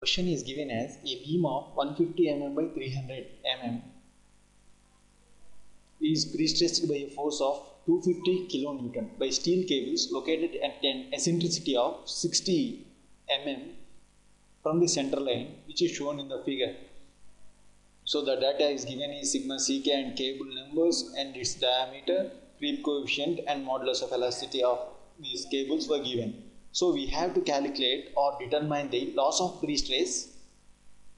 Question is given as a beam of 150 mm by 300 mm is pre-stressed by a force of 250 kN by steel cables located at an eccentricity of 60 mm from the center line, which is shown in the figure. So the data is given is sigma ck and cable numbers and its diameter, creep coefficient and modulus of elasticity of these cables were given. So we have to calculate or determine the loss of pre-stress.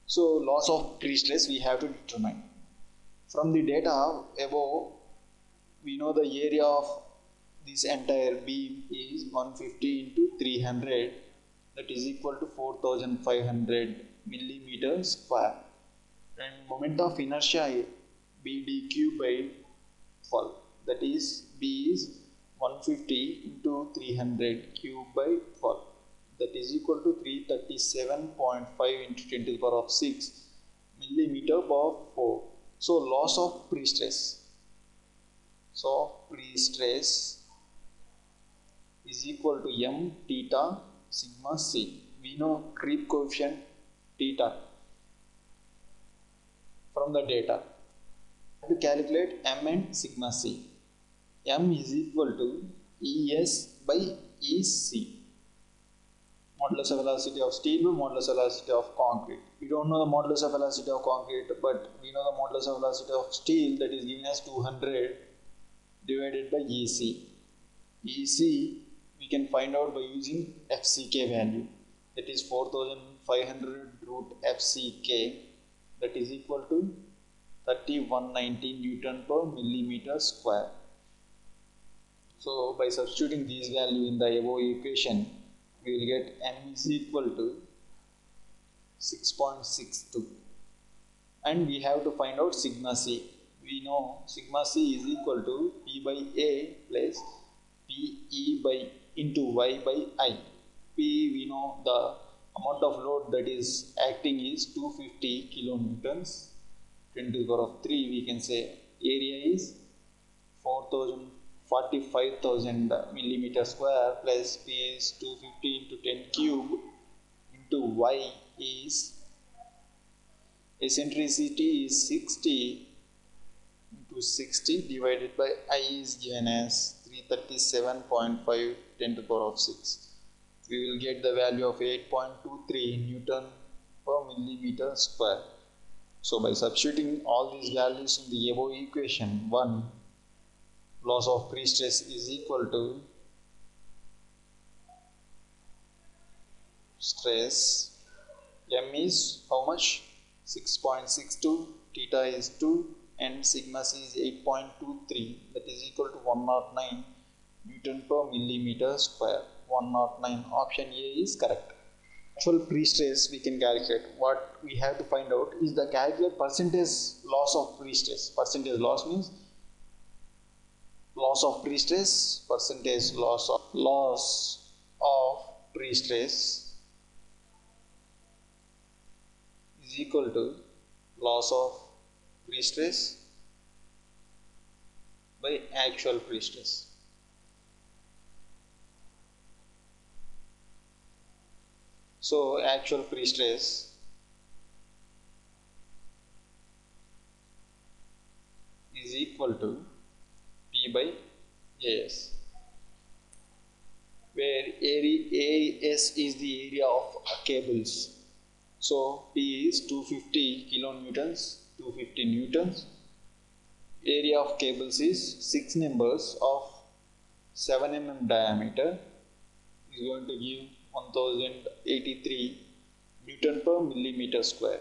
So loss of pre-stress we have to determine. From the data above, we know the area of this entire beam is 150 into 300, that is equal to 4500 millimeters square, and moment of inertia BdQ by 12, that is B is 150 into 300 cube by 12, that is equal to 337.5 into 10 to the power of 6 millimeter per 4. So loss of pre-stress. So pre-stress is equal to m theta sigma c. We know creep coefficient theta from the data. To calculate m and sigma c, m is equal to Es by Ec. Modulus of velocity of steel by modulus of velocity of concrete. We don't know the modulus of velocity of concrete, but we know the modulus of velocity of steel, that is given as 200 divided by Ec. Ec we can find out by using FCK value, that is 4500 root FCK, that is equal to 3190 Newton per millimeter square. So by substituting these values in the above equation, we will get m is equal to 6.62, and we have to find out sigma c. We know sigma c is equal to P by A plus PE by into Y by I. P, we know the amount of load that is acting is 250 kilonewtons, 10 to the power of 3, we can say area is 45,000 millimeter square plus P is 250 into 10 cube into Y is eccentricity is 60 into 60 divided by I is given as 337.5 10 to the power of 6. We will get the value of 8.23 Newton per millimeter square. So by substituting all these values in the above equation 1, loss of pre-stress is equal to stress, m is how much? 6.62, theta is 2 and sigma c is 8.23, that is equal to 109 Newton per millimeter square. 109, option A is correct. Actual pre-stress we can calculate. What we have to find out is the calculate percentage loss of pre-stress. Percentage loss means loss of pre-stress, percentage loss of pre-stress is equal to loss of pre-stress by actual pre-stress. So actual pre-stress is equal to P by AS, where AS is the area of cables. So P is 250 kilonewtons, 250 newtons. Area of cables is 6 numbers of 7 mm diameter, is going to give 1083 Newton per millimeter square.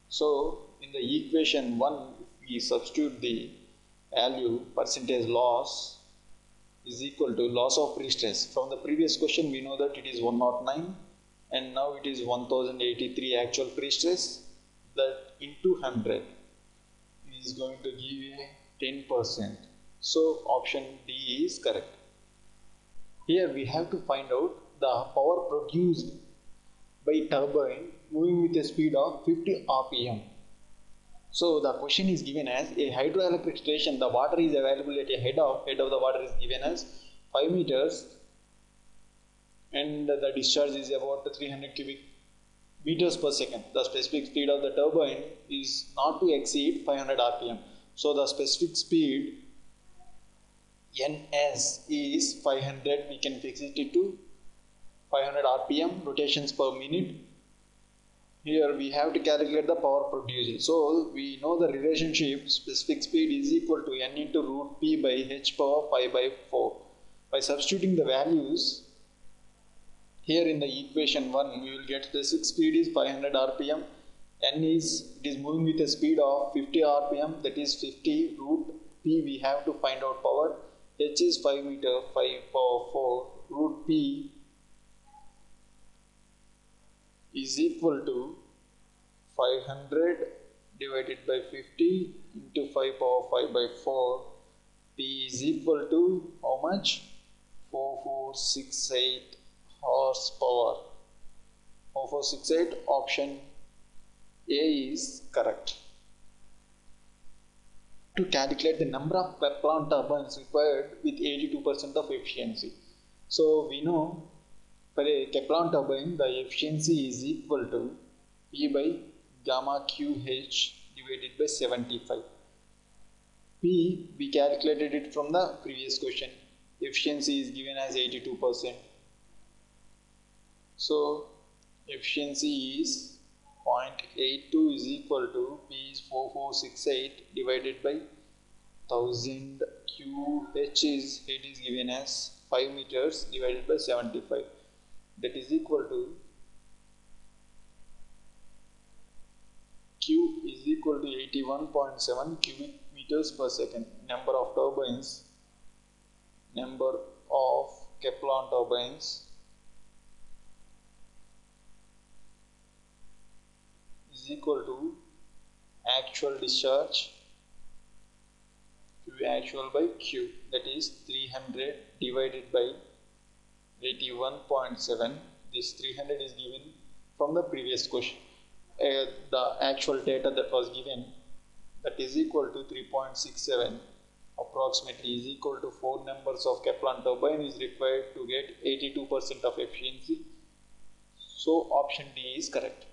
So in the equation 1, if we substitute the value percentage loss is equal to loss of pre-stress. From the previous question we know that it is 109 and now it is 1083 actual pre-stress, that into 100 is going to give a 10%. So option D is correct. Here we have to find out the power produced by turbine moving with a speed of 50 rpm. So the question is given as a hydroelectric station, the water is available at a head of the water is given as 5 meters and the discharge is about 300 cubic meters per second. The specific speed of the turbine is not to exceed 500 rpm. So the specific speed ns is 500. We can fix it to 500 rpm, rotations per minute. Here we have to calculate the power produced. So we know the relationship specific speed is equal to n into root p by h power 5 by 4. By substituting the values here in the equation 1, we will get specific speed is 500 rpm. N is, it is moving with a speed of 50 rpm, that is 50 root p. We have to find out power. H is 5 meter, 5 power 4 root p is equal to 500 divided by 50 into 5 power 5 by 4. P is equal to how much? 4468 horsepower. 4468, option A is correct. To calculate the number of Kaplan turbines required with 82% of efficiency. So we know for a Kaplan turbine, the efficiency is equal to P by gamma QH divided by 75. P, we calculated it from the previous question. Efficiency is given as 82%. So efficiency is 0.82 is equal to P is 4468 divided by 1000. QH is, it is given as 5 meters divided by 75. That is equal to Q is equal to 81.7 cubic meters per second. Number of turbines, number of Kaplan turbines is equal to actual discharge, Q actual by Q, that is 300 divided by 81.7. This 300 is given from the previous question. The actual data that was given, that is equal to 3.67 approximately is equal to 4 numbers of Kaplan turbine is required to get 82% of efficiency. So option D is correct.